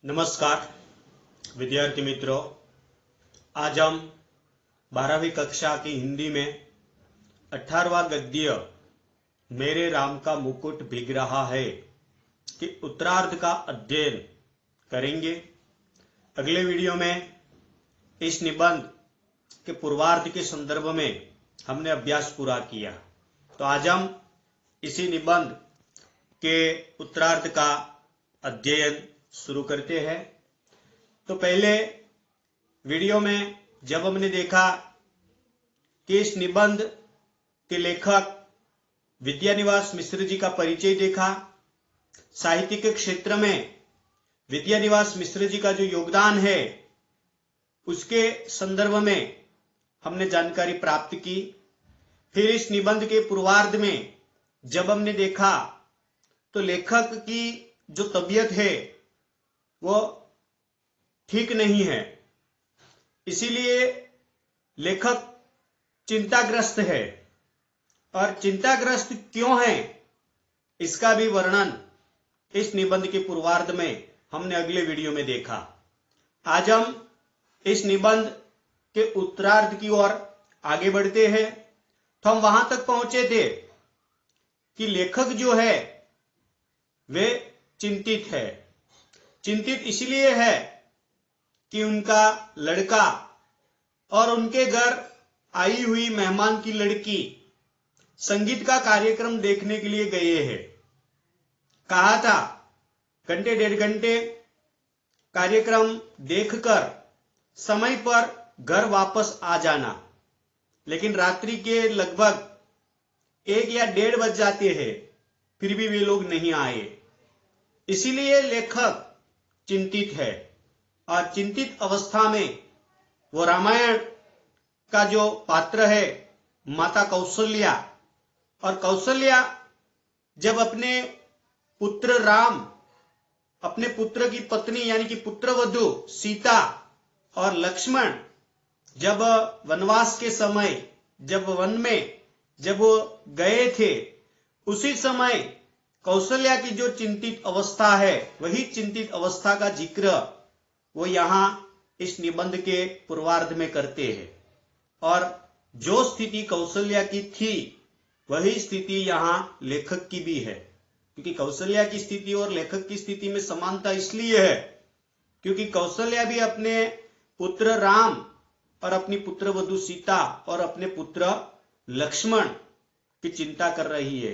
नमस्कार विद्यार्थी मित्रों, आज हम 12वीं कक्षा की हिंदी में 18वां गद्य मेरे राम का मुकुट भीग रहा है कि उत्तरार्ध का अध्ययन करेंगे। अगले वीडियो में इस निबंध के पूर्वार्ध के संदर्भ में हमने अभ्यास पूरा किया, तो आज हम इसी निबंध के उत्तरार्ध का अध्ययन शुरू करते हैं। तो पहले वीडियो में जब हमने देखा कि इस निबंध के लेखक विद्यानिवास मिश्र जी का परिचय देखा, साहित्यिक क्षेत्र में विद्यानिवास मिश्र जी का जो योगदान है उसके संदर्भ में हमने जानकारी प्राप्त की। फिर इस निबंध के पूर्वार्ध में जब हमने देखा तो लेखक की जो तबीयत है वो ठीक नहीं है, इसीलिए लेखक चिंताग्रस्त है। और चिंताग्रस्त क्यों है इसका भी वर्णन इस निबंध के पूर्वार्ध में हमने अगले वीडियो में देखा। आज हम इस निबंध के उत्तरार्ध की ओर आगे बढ़ते हैं। तो हम वहां तक पहुंचे थे कि लेखक जो है वे चिंतित है। चिंतित इसलिए है कि उनका लड़का और उनके घर आई हुई मेहमान की लड़की संगीत का कार्यक्रम देखने के लिए गए हैं। कहा था घंटे डेढ़ घंटे कार्यक्रम देखकर समय पर घर वापस आ जाना, लेकिन रात्रि के लगभग 1 या 1:30 बज जाते हैं, फिर भी वे लोग नहीं आए। इसीलिए लेखक चिंतित है और चिंतित अवस्था में वो रामायण का जो पात्र है माता कौशल्या, और कौशल्या जब अपने पुत्र राम, अपने पुत्र की पत्नी यानी कि पुत्रवधू सीता और लक्ष्मण जब वनवास के समय जब वन में जब वो गए थे, उसी समय कौशल्या की जो चिंतित अवस्था है वही चिंतित अवस्था का जिक्र वो यहां इस निबंध के पूर्वार्ध में करते हैं। और जो स्थिति कौशल्या की थी वही स्थिति यहां लेखक की भी है, क्योंकि कौशल्या की स्थिति और लेखक की स्थिति में समानता इसलिए है क्योंकि कौशल्या भी अपने पुत्र राम और अपनी पुत्रवधू सीता और अपने पुत्र लक्ष्मण की चिंता कर रही है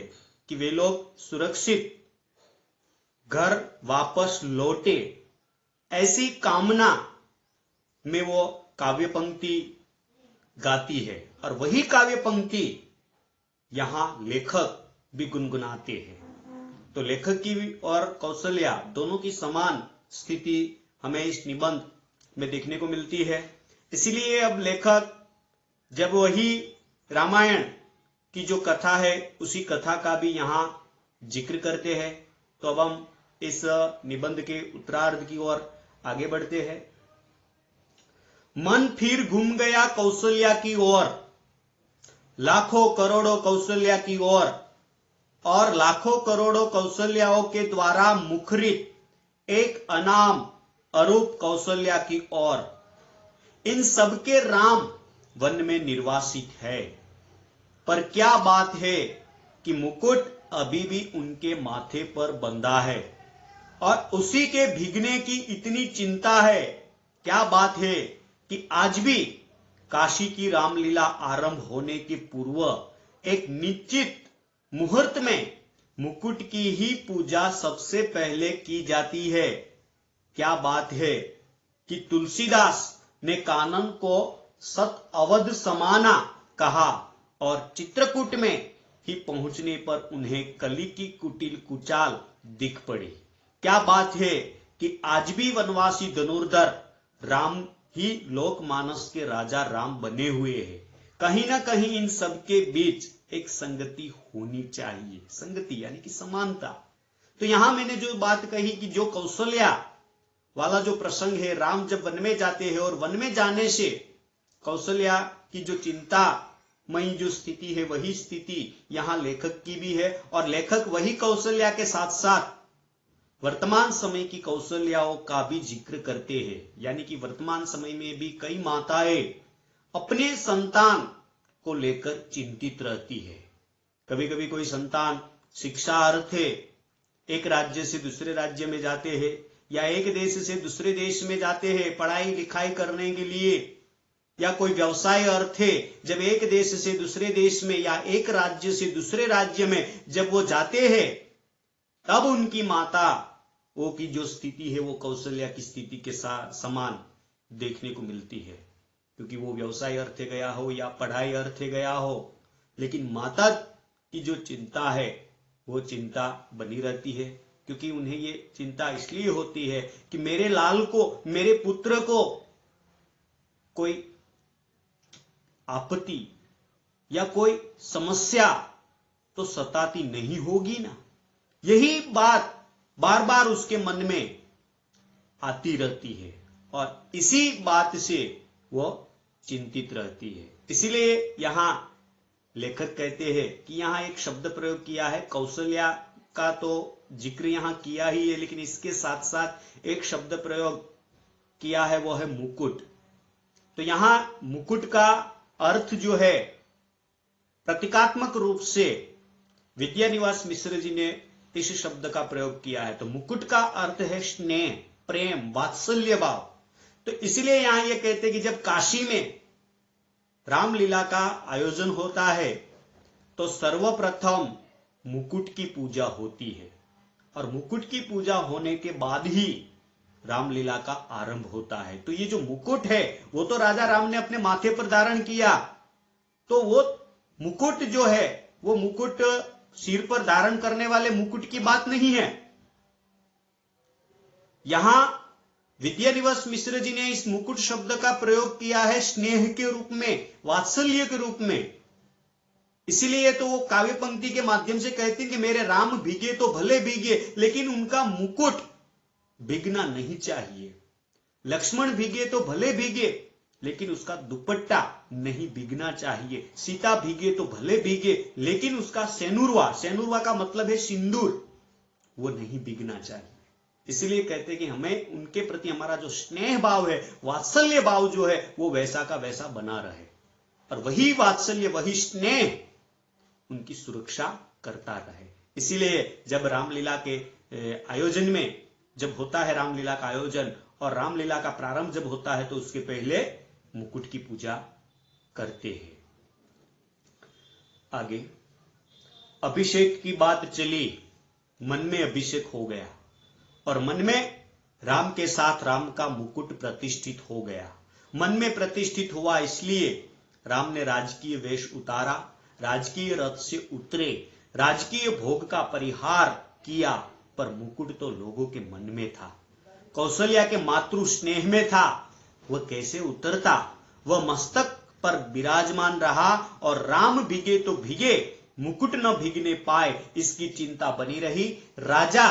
कि वे लोग सुरक्षित घर वापस लौटे, ऐसी कामना में वो काव्य पंक्ति गाती है। और वही काव्य पंक्ति यहां लेखक भी गुनगुनाते हैं। तो लेखक की और कौशल्या दोनों की समान स्थिति हमें इस निबंध में देखने को मिलती है। इसीलिए अब लेखक जब वही रामायण की जो कथा है उसी कथा का भी यहां जिक्र करते हैं। तो अब हम इस निबंध के उत्तरार्ध की ओर आगे बढ़ते हैं। मन फिर घूम गया कौशल्या की ओर, लाखों करोड़ों कौशल्या की ओर, और लाखों करोड़ों कौशल्याओं के द्वारा मुखरित एक अनाम अरूप कौशल्या की ओर। इन सबके राम वन में निर्वासित है, पर क्या बात है कि मुकुट अभी भी उनके माथे पर बंधा है और उसी के भीगने की इतनी चिंता है। क्या बात है कि आज भी काशी की रामलीला आरंभ होने के पूर्व एक निश्चित मुहूर्त में मुकुट की ही पूजा सबसे पहले की जाती है। क्या बात है कि तुलसीदास ने कानन को सत अवध समाना कहा और चित्रकूट में ही पहुंचने पर उन्हें कली की कुटिल कुचाल दिख पड़ी। क्या बात है कि आज भी वनवासी धनुर्धर राम ही लोकमानस के राजा राम बने हुए हैं। कहीं ना कहीं इन सबके बीच एक संगति होनी चाहिए। संगति यानी कि समानता। तो यहां मैंने जो बात कही कि जो कौशल्या वाला जो प्रसंग है, राम जब वन में जाते हैं और वन में जाने से कौशल्या की जो चिंता मई जो स्थिति है वही स्थिति यहां लेखक की भी है। और लेखक वही कौशल्या के साथ साथ वर्तमान समय की कौशल्याओं का भी जिक्र करते हैं, यानी कि वर्तमान समय में भी कई माताएं अपने संतान को लेकर चिंतित रहती है। कभी कभी कोई संतान शिक्षा अर्थे एक राज्य से दूसरे राज्य में जाते हैं या एक देश से दूसरे देश में जाते हैं पढ़ाई लिखाई करने के लिए, या कोई व्यवसाय अर्थे जब एक देश से दूसरे देश में या एक राज्य से दूसरे राज्य में जब वो जाते हैं, तब उनकी माता वो की जो स्थिति है वो कौशल्या की स्थिति के समान देखने को मिलती है, क्योंकि वो व्यवसाय अर्थे गया हो या पढ़ाई अर्थे गया हो, लेकिन माता की जो चिंता है वो चिंता बनी रहती है, क्योंकि उन्हें ये चिंता इसलिए होती है कि मेरे लाल को, मेरे पुत्र को कोई आपत्ति या कोई समस्या तो सताती नहीं होगी ना। यही बात बार बार उसके मन में आती रहती है और इसी बात से वो चिंतित रहती है। इसीलिए यहां लेखक कहते हैं कि यहां एक शब्द प्रयोग किया है, कौशल्या का तो जिक्र यहां किया ही है, लेकिन इसके साथ साथ एक शब्द प्रयोग किया है, वो है मुकुट। तो यहां मुकुट का अर्थ जो है प्रतीकात्मक रूप से विद्यानिवास मिश्र जी ने इस शब्द का प्रयोग किया है। तो मुकुट का अर्थ है स्नेह, प्रेम, वात्सल्य भाव। तो इसलिए यहां ये कहते हैं कि जब काशी में रामलीला का आयोजन होता है तो सर्वप्रथम मुकुट की पूजा होती है और मुकुट की पूजा होने के बाद ही रामलीला का आरंभ होता है। तो ये जो मुकुट है वो तो राजा राम ने अपने माथे पर धारण किया, तो वो मुकुट जो है वो मुकुट सिर पर धारण करने वाले मुकुट की बात नहीं है। यहां विद्यानिवास मिश्र जी ने इस मुकुट शब्द का प्रयोग किया है स्नेह के रूप में, वात्सल्य के रूप में। इसीलिए तो वो काव्य पंक्ति के माध्यम से कहते हैं कि मेरे राम भीगे तो भले भीगे, लेकिन उनका मुकुट भीगना नहीं चाहिए। लक्ष्मण भीगे तो भले भीगे, लेकिन उसका दुपट्टा नहीं भीगना चाहिए। सीता भीगे तो भले भीगे, लेकिन उसका सेनुरवा, सेनुरवा का मतलब है सिंदूर, वो नहीं भीगना चाहिए। इसलिए कहते हैं कि हमें उनके प्रति हमारा जो स्नेह भाव है, वात्सल्य भाव जो है वो वैसा का वैसा बना रहे, और वही वात्सल्य, वही स्नेह उनकी सुरक्षा करता रहे। इसीलिए जब रामलीला के आयोजन में जब होता है रामलीला का आयोजन और रामलीला का प्रारंभ जब होता है तो उसके पहले मुकुट की पूजा करते हैं। आगे अभिषेक की बात चली, मन में अभिषेक हो गया और मन में राम के साथ राम का मुकुट प्रतिष्ठित हो गया। मन में प्रतिष्ठित हुआ इसलिए राम ने राजकीय वेश उतारा, राजकीय रथ से उतरे, राजकीय भोग का परिहार किया, पर मुकुट तो लोगों के मन में था, कौशल्या के मातृ स्नेह में था। वह कैसे उतरता? वह मस्तक पर विराजमान रहा और राम भीगे तो भीगे, मुकुट न भीगने पाए, इसकी चिंता बनी रही। राजा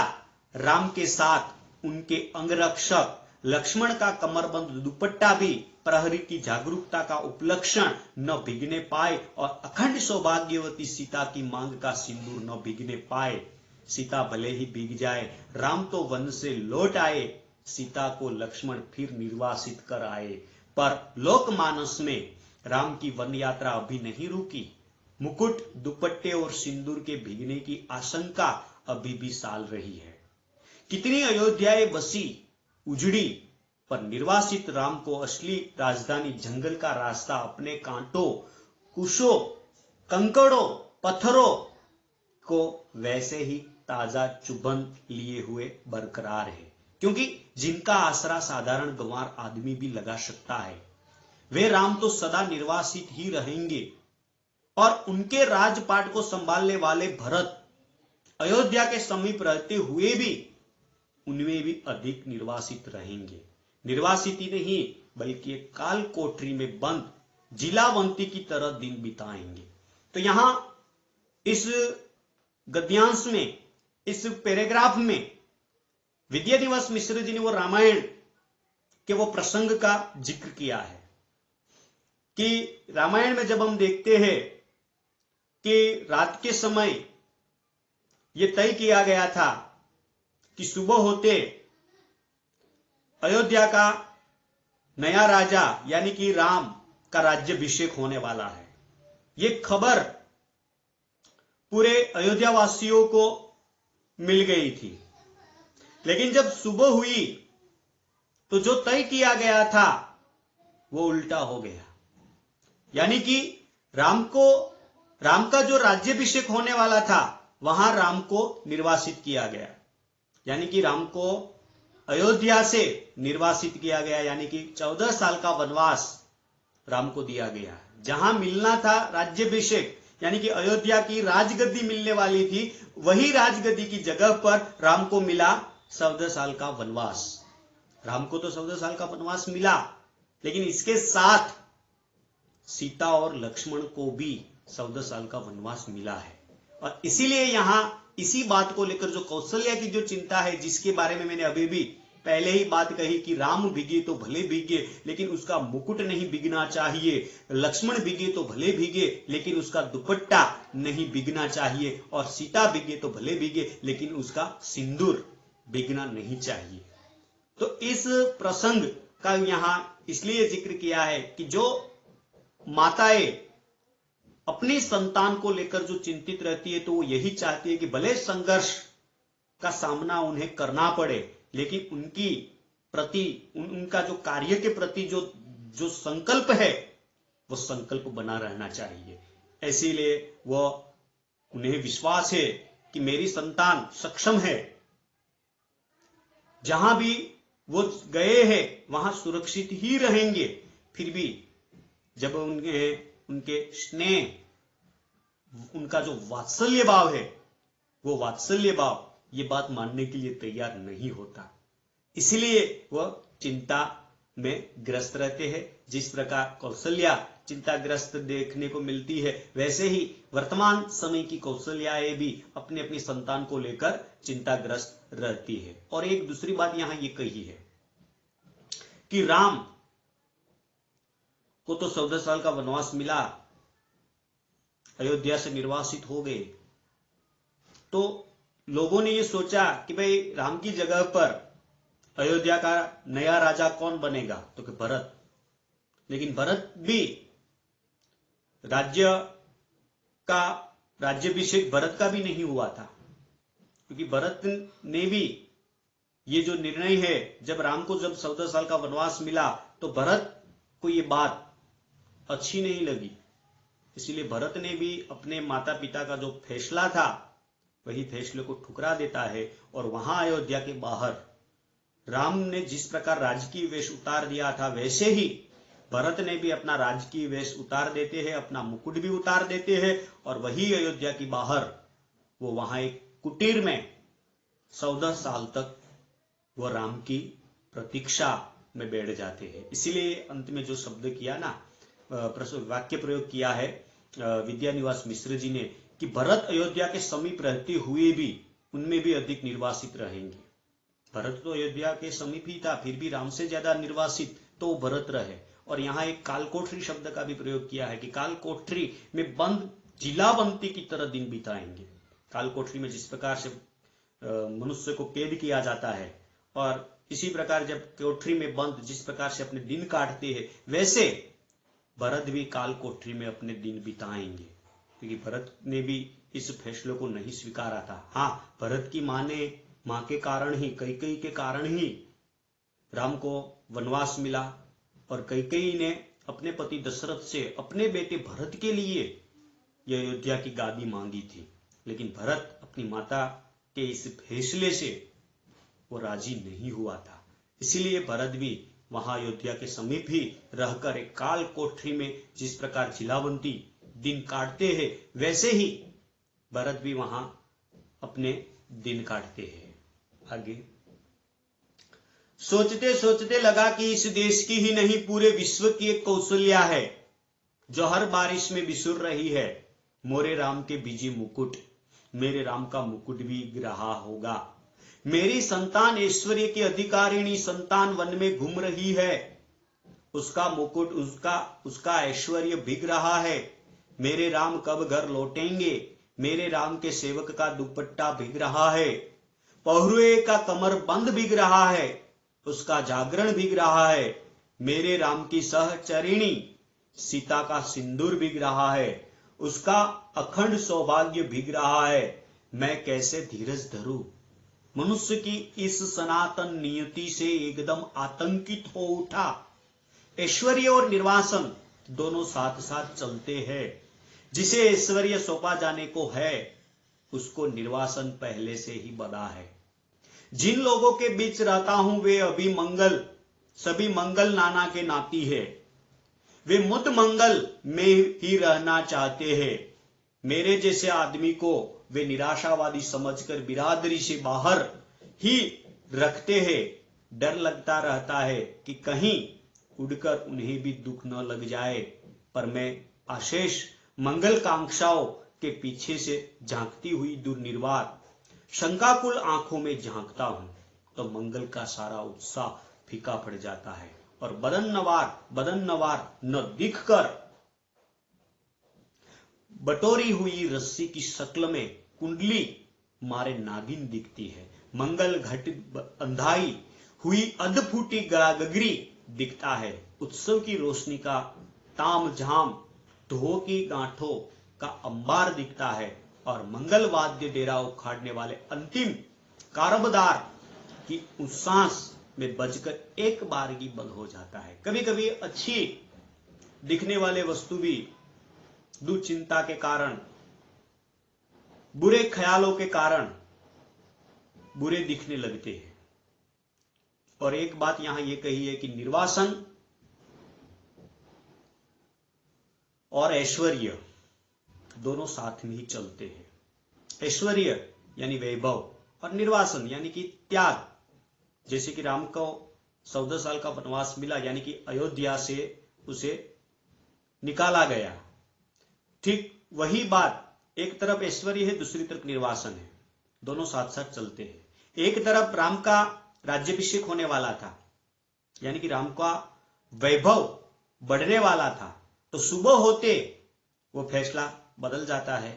राम के साथ उनके अंगरक्षक लक्ष्मण का कमरबंद दुपट्टा भी प्रहरी की जागरूकता का उपलक्षण न भीगने पाए और अखंड सौभाग्यवती सीता की मांग का सिंदूर न भीगने पाए। सीता भले ही भीग जाए, राम तो वन से लौट आए, सीता को लक्ष्मण फिर निर्वासित कर आए, पर लोकमानस में राम की वन यात्रा अभी नहीं रुकी। मुकुट, दुपट्टे और सिंदूर के भीगने की आशंका अभी भी साल रही है। कितनी अयोध्याएं बसी, उजड़ी, पर निर्वासित राम को असली राजधानी जंगल का रास्ता अपने कांटों, कुशों, कंकड़ों, पत्थरों को वैसे ही ताजा चुभन लिए हुए बरकरार है, क्योंकि जिनका आसरा साधारण गंवार आदमी भी लगा सकता है, वे राम तो सदा निर्वासित ही रहेंगे और उनके राजपाट को संभालने वाले भरत अयोध्या के समीप रहते हुए भी उनमें भी अधिक निर्वासित रहेंगे। निर्वासित ही नहीं बल्कि एक काल कोठरी में बंद जिलावंती की तरह दिन बिताएंगे। तो यहां इस गद्यांश में, इस पैराग्राफ में विद्यानिवास मिश्र जी ने वो रामायण के वो प्रसंग का जिक्र किया है कि रामायण में जब हम देखते हैं कि रात के समय ये तय किया गया था कि सुबह होते अयोध्या का नया राजा यानी कि राम का राज्याभिषेक होने वाला है। ये खबर पूरे अयोध्या वासियों को मिल गई थी, लेकिन जब सुबह हुई तो जो तय किया गया था वो उल्टा हो गया। यानी कि राम का जो राज्याभिषेक होने वाला था वहां राम को निर्वासित किया गया, यानी कि राम को अयोध्या से निर्वासित किया गया, यानी कि 14 साल का वनवास राम को दिया गया। जहां मिलना था राज्याभिषेक यानी कि अयोध्या की राजगद्दी मिलने वाली थी, वही राजगद्दी की जगह पर राम को मिला 14 साल का वनवास। राम को तो 14 साल का वनवास मिला, लेकिन इसके साथ सीता और लक्ष्मण को भी 14 साल का वनवास मिला है। और इसीलिए यहां इसी बात को लेकर जो कौशल्या की जो चिंता है, जिसके बारे में मैंने अभी भी पहले ही बात कही कि राम भीगे तो भले भीगे लेकिन उसका मुकुट नहीं भीगना चाहिए, लक्ष्मण भीगे तो भले भीगे लेकिन उसका दुपट्टा नहीं भीगना चाहिए, और सीता भीगे तो भले भीगे लेकिन उसका सिंदूर भीगना नहीं चाहिए। तो इस प्रसंग का यहां इसलिए जिक्र किया है कि जो माताएं अपनी संतान को लेकर जो चिंतित रहती है, तो वो यही चाहती है कि भले संघर्ष का सामना उन्हें करना पड़े, लेकिन उनकी प्रति उनका जो कार्य के प्रति जो संकल्प है वो संकल्प बना रहना चाहिए। इसीलिए वो उन्हें विश्वास है कि मेरी संतान सक्षम है, जहां भी वो गए हैं वहां सुरक्षित ही रहेंगे। फिर भी जब उनके स्नेह, उनका जो वात्सल्य भाव है, वो वात्सल्य भाव ये बात मानने के लिए तैयार नहीं होता, इसलिए वह चिंता में ग्रस्त रहते हैं। जिस प्रकार कौशल्या चिंताग्रस्त देखने को मिलती है, वैसे ही वर्तमान समय की कौशल्याएं भी अपनी अपनी संतान को लेकर चिंताग्रस्त रहती है। और एक दूसरी बात यहां ये कही है कि राम को तो 14 साल का वनवास मिला, अयोध्या से निर्वासित हो गए, तो लोगों ने ये सोचा कि भाई राम की जगह पर अयोध्या का नया राजा कौन बनेगा, तो कि भरत। लेकिन भरत भी राज्याभिषेक भरत का भी नहीं हुआ था, क्योंकि भरत ने भी ये जो निर्णय है, जब राम को 14 साल का वनवास मिला तो भरत को ये बात अच्छी नहीं लगी, इसलिए भरत ने भी अपने माता पिता का जो फैसला था वही फैसले को ठुकरा देता है। और वहां अयोध्या के बाहर राम ने जिस प्रकार राजकीय वेश उतार दिया था, वैसे ही भरत ने भी अपना राजकीय वेश उतार देते हैं, अपना मुकुट भी उतार देते हैं, और वही अयोध्या के बाहर वो वहां एक कुटीर में 14 साल तक वो राम की प्रतीक्षा में बैठ जाते हैं। इसीलिए अंत में जो शब्द किया ना, वाक्य प्रयोग किया है विद्यानिवास मिश्र जी ने कि भरत अयोध्या के समीप रहते हुए भी उनमें भी अधिक निर्वासित रहेंगे। भरत तो अयोध्या के समीप ही था, फिर भी राम से ज्यादा निर्वासित तो भरत रहे। और यहाँ एक कालकोठरी शब्द का भी प्रयोग किया है कि कालकोठरी में बंद जिलाबंदी की तरह दिन बिताएंगे। कालकोठरी में जिस प्रकार से मनुष्य को कैद किया जाता है, और इसी प्रकार जब कोठरी में बंद जिस प्रकार से अपने दिन काटते हैं, वैसे भरत भी कालकोठरी में अपने दिन बिताएंगे, क्योंकि भरत ने भी इस फैसले को नहीं स्वीकारा था। हाँ, भरत की मां के कारण ही, कैकेयी के कारण ही राम को वनवास मिला, और कैकेयी ने अपने पति दशरथ से अपने बेटे भरत के लिए यह अयोध्या की गादी मांगी थी, लेकिन भरत अपनी माता के इस फैसले से वो राजी नहीं हुआ था। इसीलिए भरत भी वहां अयोध्या के समीप ही रहकर एक काल कोठरी में जिस प्रकार जिलावंती दिन काटते हैं, वैसे ही भरत भी वहां अपने दिन काटते हैं। आगे सोचते सोचते लगा कि इस देश की ही नहीं पूरे विश्व की एक कौशल्या है जो हर बारिश में बिसुर रही है। मोरे राम के बीजी मुकुट, मेरे राम का मुकुट भी रहा होगा। मेरी संतान ऐश्वर्य की अधिकारिणी संतान वन में घूम रही है, उसका मुकुट उसका ऐश्वर्य भीग रहा है। मेरे राम कब घर लौटेंगे, मेरे राम के सेवक का दुपट्टा भीग रहा है। पहुरुए का कमर बंद भीग रहा है, उसका जागरण भीग रहा है। मेरे राम की सहचरिणी सीता का सिंदूर भीग रहा है, उसका अखंड सौभाग्य भीग रहा है। मैं कैसे धीरज धरूं? मनुष्य की इस सनातन नियति से एकदम आतंकित हो उठा। ऐश्वर्य और निर्वासन दोनों साथ साथ चलते हैं। जिसे ऐश्वर्य सौंपा जाने को है, उसको निर्वासन पहले से ही बना है। जिन लोगों के बीच रहता हूं वे अभी मंगल, सभी मंगल नाना के नाती है। वे मुद मंगल में ही रहना चाहते हैं। मेरे जैसे आदमी को वे निराशावादी समझकर बिरादरी से बाहर ही रखते हैं। डर लगता रहता है कि कहीं उड़कर उन्हें भी दुख न लग जाए, पर मैं अशेष मंगल कांक्षाओं के पीछे से झांकती हुई दुर्निर्वार शंकाकुल आंखों में झांकता हूं तो मंगल का सारा उत्साह फीका पड़ जाता है और बदन नवार न दिखकर बटोरी हुई रस्सी की शक्ल में कुंडली मारे नागिन दिखती है। मंगल घटित अंधाई हुई अधफूटी गगरी दिखता है। उत्सव की रोशनी का ताम झाम धो की गांठों का अंबार दिखता है और मंगल वाद्य डेरा उखाड़ने वाले अंतिम कारबदार की उसांस में बजकर एक बारगी बंद हो जाता है। कभी कभी अच्छी दिखने वाले वस्तु भी दुचिंता के कारण, बुरे ख्यालों के कारण बुरे दिखने लगते हैं। और एक बात यहां यह कही है कि निर्वासन और ऐश्वर्य दोनों साथ में ही चलते हैं। ऐश्वर्य यानी वैभव और निर्वासन यानी कि त्याग। जैसे कि राम को 14 साल का वनवास मिला, यानी कि अयोध्या से उसे निकाला गया। ठीक वही बात, एक तरफ ऐश्वर्य है, दूसरी तरफ निर्वासन है, दोनों साथ साथ चलते हैं। एक तरफ राम का राज्याभिषेक होने वाला था, यानी कि राम का वैभव बढ़ने वाला था, तो सुबह होते वो फैसला बदल जाता है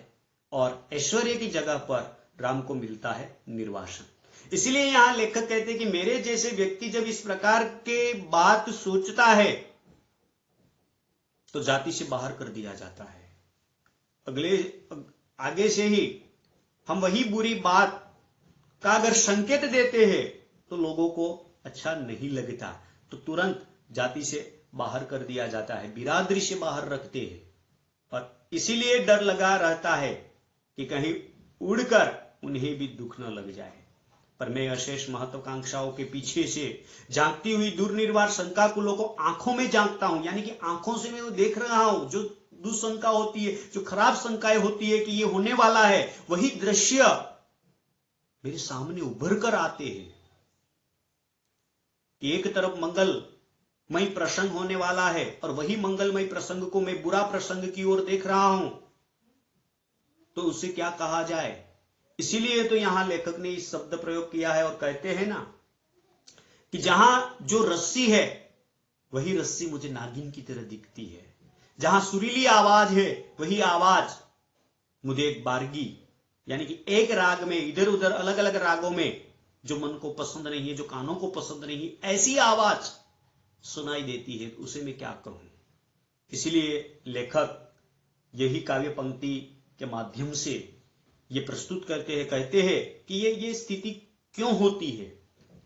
और ऐश्वर्य की जगह पर राम को मिलता है निर्वासन। इसलिए यहां लेखक कहते हैं कि मेरे जैसे व्यक्ति जब इस प्रकार के बात सोचता है तो जाति से बाहर कर दिया जाता है। आगे से ही हम वही बुरी बात का अगर संकेत देते हैं तो लोगों को अच्छा नहीं लगता, तो तुरंत जाति से बाहर कर दिया जाता है, बिरादरी से बाहर रखते हैं। और इसीलिए डर लगा रहता है कि कहीं उड़कर उन्हें भी दुख न लग जाए। पर मैं अशेष महत्वाकांक्षाओं के पीछे से झांकती हुई दुर्निर्वार शंकाकुलों को आंखों में झांकता हूं, यानी कि आंखों से मैं वो देख रहा हूं जो दुशंका होती है, जो खराब शंकाएं होती है कि ये होने वाला है, वही दृश्य मेरे सामने उभर कर आते हैं। एक तरफ मंगलमय प्रसंग होने वाला है और वही मंगलमय प्रसंग को मैं बुरा प्रसंग की ओर देख रहा हूं, तो उसे क्या कहा जाए। इसीलिए तो यहां लेखक ने इस शब्द प्रयोग किया है और कहते हैं ना कि जहां जो रस्सी है वही रस्सी मुझे नागिन की तरह दिखती है, जहां सुरीली आवाज है वही आवाज मुझे एक बारगी, यानी कि एक राग में इधर उधर अलग अलग रागों में जो मन को पसंद नहीं है, जो कानों को पसंद नहीं है, ऐसी आवाज सुनाई देती है, उसे मैं क्या कहूं। इसीलिए लेखक यही काव्य पंक्ति के माध्यम से ये प्रस्तुत करते हैं, कहते हैं कि ये स्थिति क्यों होती है।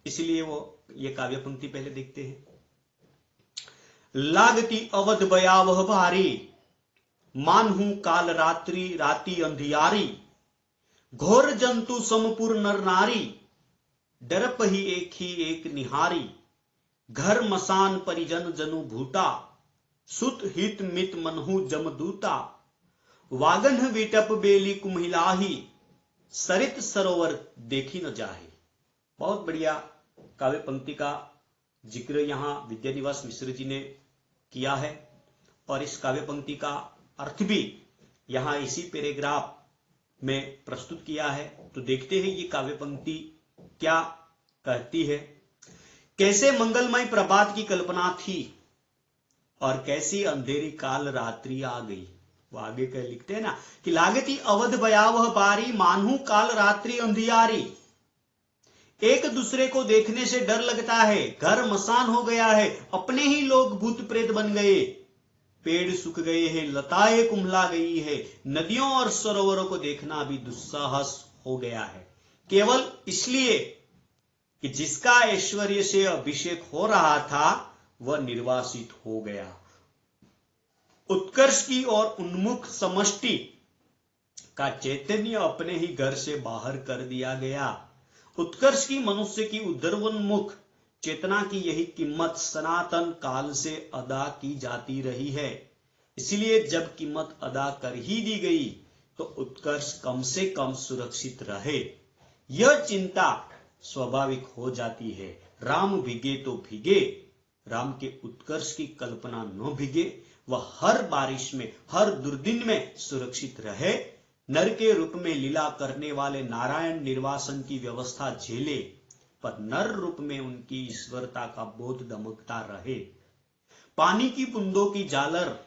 इसलिए वो ये काव्य पंक्ति पहले देखते हैं। लागती अवध भयावह भारी, मानहू काल रात्रि राति अंधियारी, घोर जंतु समपुर नर नारी, डरप ही एक निहारी, घर मसान परिजन जनु भूता, सुत हित मित मनहु जमदूता, वागन विटप बेली कुम्हिलाही, सरित सरोवर देखी न जाही। बहुत बढ़िया काव्य पंक्ति का जिक्र यहां विद्यानिवास मिश्र जी ने किया है और इस काव्य पंक्ति का अर्थ भी यहां इसी पैराग्राफ में प्रस्तुत किया है। तो देखते हैं ये काव्य पंक्ति क्या कहती है। कैसे मंगलमय प्रभात की कल्पना थी और कैसी अंधेरी काल रात्रि आ गई। वो आगे कह लिखते हैं ना कि लागती अवध भयावह बारी, मानहू काल रात्रि अंधियारी। एक दूसरे को देखने से डर लगता है, घर मसान हो गया है, अपने ही लोग भूत प्रेत बन गए, पेड़ सूख गए हैं, लताएं कुम्हला गई है, नदियों और सरोवरों को देखना भी दुस्साहस हो गया है, केवल इसलिए कि जिसका ऐश्वर्य से अभिषेक हो रहा था वह निर्वासित हो गया। उत्कर्ष की ओर उन्मुख समष्टि का चैतन्य अपने ही घर से बाहर कर दिया गया। उत्कर्ष की मनुष्य की उद्धर्वोन्मुख चेतना की यही कीमत सनातन काल से अदा की जाती रही है। इसलिए जब कीमत अदा कर ही दी गई तो उत्कर्ष कम से कम सुरक्षित रहे, यह चिंता स्वाभाविक हो जाती है। राम भीगे तो भीगे, राम के उत्कर्ष की कल्पना न भीगे, वह हर बारिश में, हर दुर्दिन में सुरक्षित रहे। नर के रूप में लीला करने वाले नारायण निर्वासन की व्यवस्था झेले, पर नर रूप में उनकी ईश्वरता का बोध दमकता रहे। पानी की बूंदों की झालर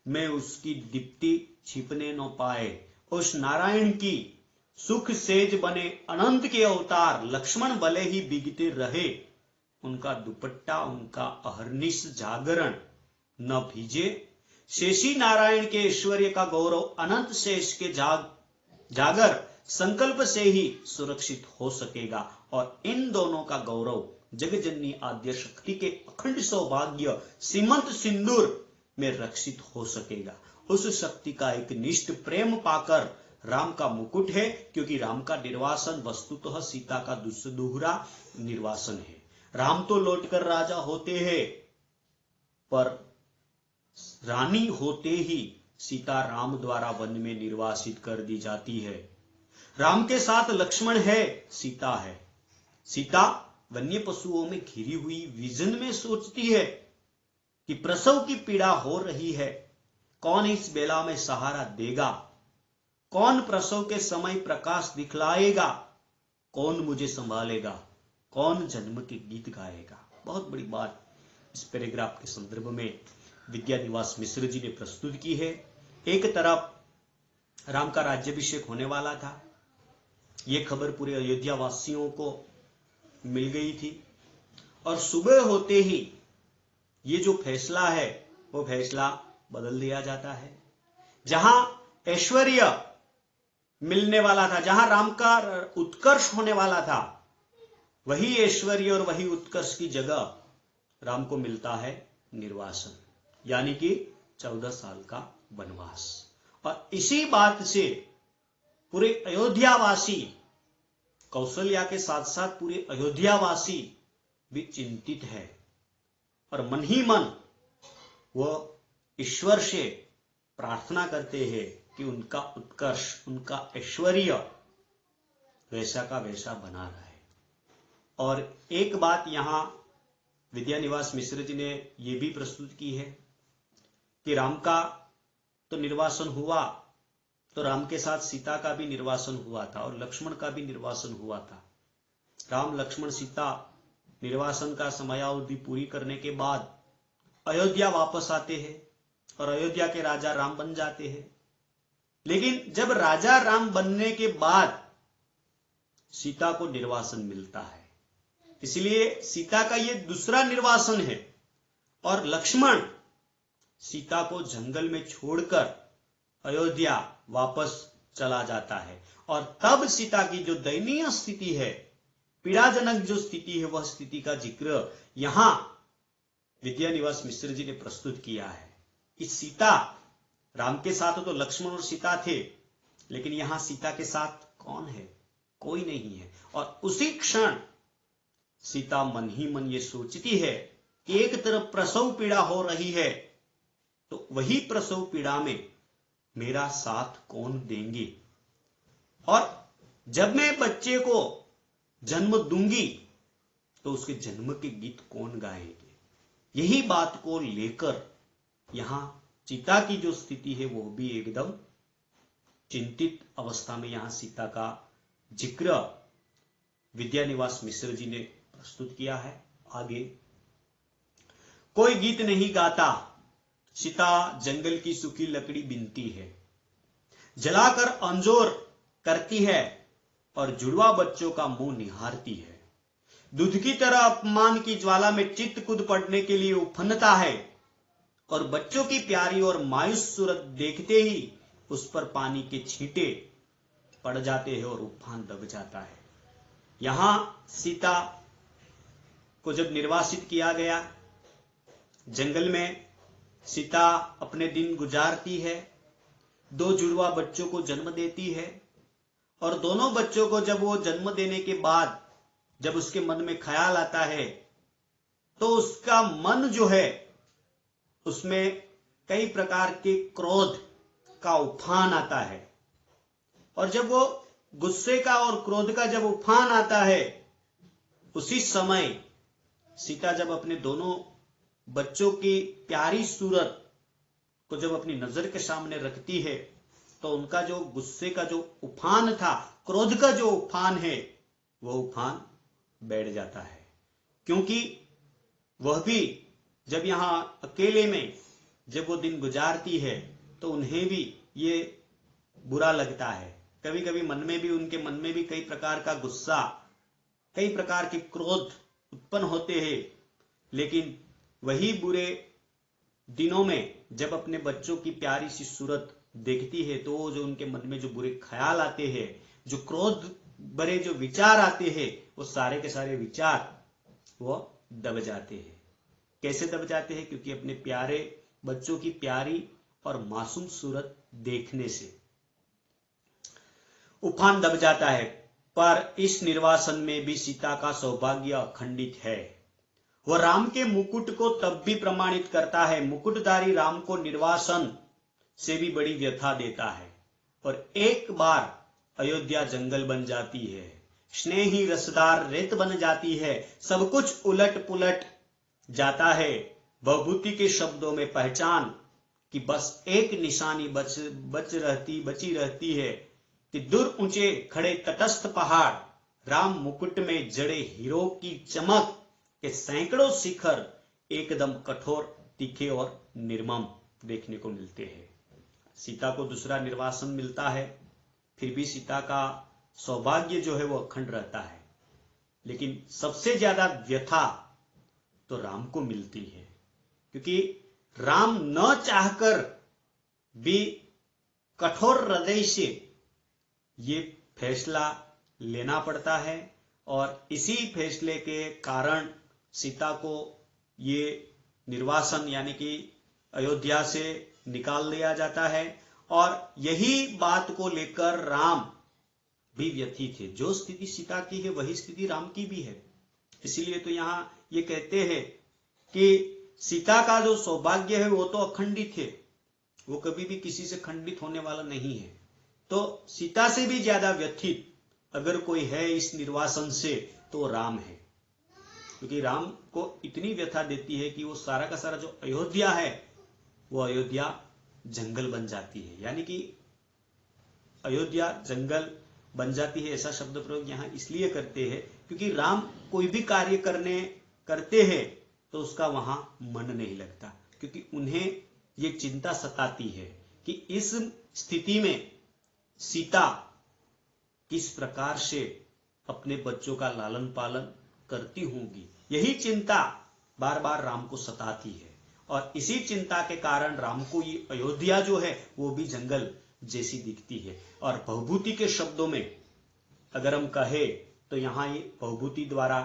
में उसकी दीप्ति छिपने न पाए। उस नारायण की सुख सेज बने अनंत के अवतार लक्ष्मण भले ही बिगते रहे, उनका दुपट्टा, उनका अहर्निश जागरण न भीजे। शेषी नारायण के ऐश्वर्य का गौरव अनंत शेष के जागर संकल्प से ही सुरक्षित हो सकेगा, और इन दोनों का गौरव जगजननी आद्य शक्ति के अखंड सौभाग्य सीमंत सिंदूर में रक्षित हो सकेगा। उस शक्ति का एक निष्ठ प्रेम पाकर राम का मुकुट है, क्योंकि राम का निर्वासन वस्तुतः सीता का दोहरा निर्वासन है। राम तो लौटकर राजा होते हैं, पर रानी होते ही सीता राम द्वारा वन में निर्वासित कर दी जाती है। राम के साथ लक्ष्मण है, सीता है। सीता वन्य पशुओं में घिरी हुई विजन में सोचती है कि प्रसव की पीड़ा हो रही है, कौन इस बेला में सहारा देगा, कौन प्रसव के समय प्रकाश दिखलाएगा, कौन मुझे संभालेगा, कौन जन्म के गीत गाएगा। बहुत बड़ी बात इस पैराग्राफ के संदर्भ में विद्यानिवास मिश्र जी ने प्रस्तुत की है। एक तरफ राम का राज्याभिषेक होने वाला था, यह खबर पूरे अयोध्या वासियों को मिल गई थी, और सुबह होते ही ये जो फैसला है वो फैसला बदल दिया जाता है। जहां ऐश्वर्य मिलने वाला था, जहां राम का उत्कर्ष होने वाला था, वही ऐश्वर्य और वही उत्कर्ष की जगह राम को मिलता है निर्वासन, यानी कि 14 साल का वनवास। और इसी बात से पूरे अयोध्यावासी, कौशल्या के साथ साथ पूरे अयोध्यावासी भी चिंतित है, और मन ही मन वह ईश्वर से प्रार्थना करते हैं कि उनका उत्कर्ष, उनका ऐश्वर्य वैसा का वैसा बना रहे। और एक बात यहां विद्यानिवास मिश्र जी ने यह भी प्रस्तुत की है कि राम का तो निर्वासन हुआ, तो राम के साथ सीता का भी निर्वासन हुआ था और लक्ष्मण का भी निर्वासन हुआ था। राम, लक्ष्मण, सीता निर्वासन का समयावधि पूरी करने के बाद अयोध्या वापस आते हैं और अयोध्या के राजा राम बन जाते हैं। लेकिन जब राजा राम बनने के बाद सीता को निर्वासन मिलता है, इसलिए सीता का यह दूसरा निर्वासन है। और लक्ष्मण सीता को जंगल में छोड़कर अयोध्या वापस चला जाता है, और तब सीता की जो दयनीय स्थिति है, पीड़ाजनक जो स्थिति है, वह स्थिति का जिक्र यहां विद्यानिवास मिश्र जी ने प्रस्तुत किया है। इस सीता, राम के साथ तो लक्ष्मण और सीता थे, लेकिन यहां सीता के साथ कौन है? कोई नहीं है। और उसी क्षण सीता मन ही मन ये सोचती है कि एक तरफ प्रसव पीड़ा हो रही है, तो वही प्रसव पीड़ा में मेरा साथ कौन देंगे, और जब मैं बच्चे को जन्म दूंगी तो उसके जन्म के गीत कौन गाएंगे। यही बात को लेकर यहां सीता की जो स्थिति है वो भी एकदम चिंतित अवस्था में यहां सीता का जिक्र विद्यानिवास मिश्र जी ने प्रस्तुत किया है। आगे, कोई गीत नहीं गाता, सीता जंगल की सूखी लकड़ी बीनती है, जलाकर अंजोर करती है और जुड़वा बच्चों का मुंह निहारती है। दूध की तरह अपमान की ज्वाला में चित्त कूद पड़ने के लिए उफनता है और बच्चों की प्यारी और मायूस सूरत देखते ही उस पर पानी के छींटे पड़ जाते हैं और उफान दब जाता है। यहां सीता को जब निर्वासित किया गया, जंगल में सीता अपने दिन गुजारती है, 2 जुड़वा बच्चों को जन्म देती है और दोनों बच्चों को जब वो जन्म देने के बाद जब उसके मन में ख्याल आता है तो उसका मन जो है उसमें कई प्रकार के क्रोध का उफान आता है। और जब वो गुस्से का और क्रोध का जब उफान आता है, उसी समय सीता जब अपने दोनों बच्चों की प्यारी सूरत को जब अपनी नजर के सामने रखती है तो उनका जो गुस्से का जो उफान था, क्रोध का जो उफान है, वो उफान बैठ जाता है। क्योंकि वह भी जब यहां अकेले में जब वो दिन गुजारती है तो उन्हें भी ये बुरा लगता है। कभी कभी उनके मन में भी कई प्रकार का गुस्सा, कई प्रकार के क्रोध उत्पन्न होते हैं, लेकिन वही बुरे दिनों में जब अपने बच्चों की प्यारी सी सूरत देखती है तो जो उनके मन में जो बुरे ख्याल आते हैं, जो क्रोध भरे जो विचार आते हैं, वो सारे के सारे विचार वो दब जाते हैं। कैसे दब जाते हैं? क्योंकि अपने प्यारे बच्चों की प्यारी और मासूम सूरत देखने से उफान दब जाता है। पर इस निर्वासन में भी सीता का सौभाग्य अखंडित है। वह राम के मुकुट को तब भी प्रमाणित करता है। मुकुटधारी राम को निर्वासन से भी बड़ी व्यथा देता है और एक बार अयोध्या जंगल बन जाती है, स्नेही रसदार रेत बन जाती है, सब कुछ उलट पुलट जाता है। भवभूति के शब्दों में पहचान कि बस एक निशानी बची रहती है कि दूर ऊंचे खड़े तटस्थ पहाड़, राम मुकुट में जड़े हीरो की चमक के सैकड़ों शिखर एकदम कठोर, तीखे और निर्मम देखने को मिलते हैं। सीता को दूसरा निर्वासन मिलता है, फिर भी सीता का सौभाग्य जो है वो अखंड रहता है, लेकिन सबसे ज्यादा व्यथा तो राम को मिलती है, क्योंकि राम न चाहकर भी कठोर हृदय से ये फैसला लेना पड़ता है और इसी फैसले के कारण सीता को ये निर्वासन यानी कि अयोध्या से निकाल दिया जाता है। और यही बात को लेकर राम भी व्यथित है। जो स्थिति सीता की है वही स्थिति राम की भी है। इसीलिए तो यहां ये कहते हैं कि सीता का जो सौभाग्य है वो तो अखंडित है, वो कभी भी किसी से खंडित होने वाला नहीं है। तो सीता से भी ज्यादा व्यथित अगर कोई है इस निर्वासन से तो राम है, क्योंकि राम को इतनी व्यथा देती है कि वो सारा का सारा जो अयोध्या है वो अयोध्या जंगल बन जाती है। यानी कि अयोध्या जंगल बन जाती है, ऐसा शब्द प्रयोग यहां इसलिए करते हैं क्योंकि राम कोई भी कार्य करते हैं तो उसका वहां मन नहीं लगता, क्योंकि उन्हें ये चिंता सताती है कि इस स्थिति में सीता किस प्रकार से अपने बच्चों का लालन पालन करती होंगी। यही चिंता बार बार राम को सताती है और इसी चिंता के कारण राम को ये अयोध्या जो है वो भी जंगल जैसी दिखती है। और भवभूति के शब्दों में अगर हम कहें तो यहां ये भवभूति द्वारा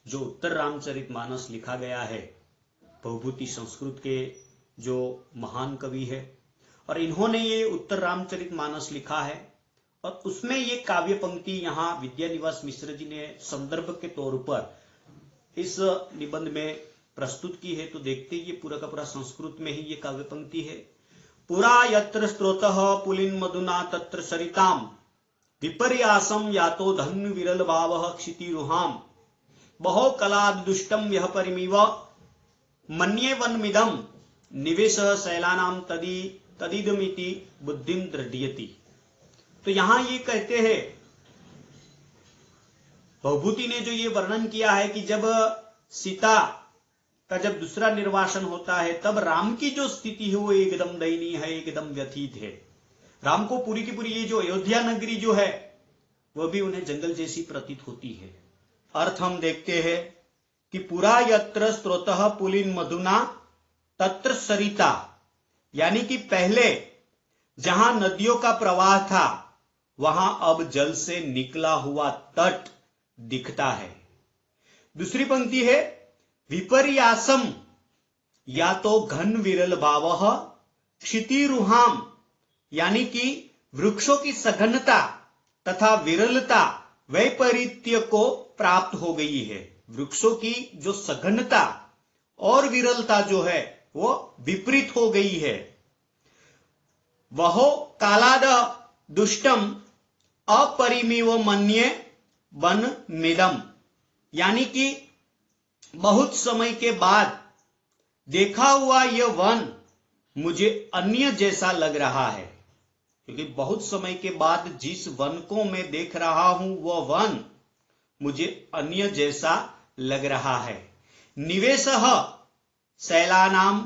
जो उत्तर रामचरितमानस लिखा गया है, भवभूति संस्कृत के जो महान कवि है और इन्होंने ये उत्तर रामचरितमानस लिखा है और उसमें ये काव्य पंक्ति यहाँ विद्यानिवास मिश्र जी ने संदर्भ के तौर पर इस निबंध में प्रस्तुत की है। तो देखते ही ये पूरा का पूरा संस्कृत में ही ये काव्य पंक्ति है। पुरा यत्र स्त्रोतः पुलिन मधुना तत्र सरिताम विपर्यासम यातो धन्य विरल भावः क्षितिरुहाम बहो कलाद दुष्टम यह परिमीव मन्ये वनमिदम निवेश शैलानाम तदिदमिति बुद्धिम दृढ़यति। तो यहां ये कहते हैं, भवभूति ने जो ये वर्णन किया है कि जब सीता का जब दूसरा निर्वासन होता है तब राम की जो स्थिति है वो एकदम दयनीय है, एकदम व्यथित है। राम को पूरी की पूरी ये जो अयोध्या नगरी जो है वह भी उन्हें जंगल जैसी प्रतीत होती है। अर्थ हम देखते हैं कि पुरा यत्र स्रोतः पुलिन मधुना तत्र सरिता, यानी कि पहले जहां नदियों का प्रवाह था वहां अब जल से निकला हुआ तट दिखता है। दूसरी पंक्ति है विपर्यासम, या तो घन विरल भावः क्षितिरुहाम, यानी कि वृक्षों की सघनता तथा विरलता वैपरीत्य को प्राप्त हो गई है। वृक्षों की जो सघनता और विरलता जो है वो विपरीत हो गई है। वहो कालाद दुष्टम अपरिमेव मन्ये वन मिदम, यानी कि बहुत समय के बाद देखा हुआ यह वन मुझे अन्य जैसा लग रहा है, क्योंकि बहुत समय के बाद जिस वन को मैं देख रहा हूं वह वन मुझे अन्य जैसा लग रहा है। निवेशः शैलानाम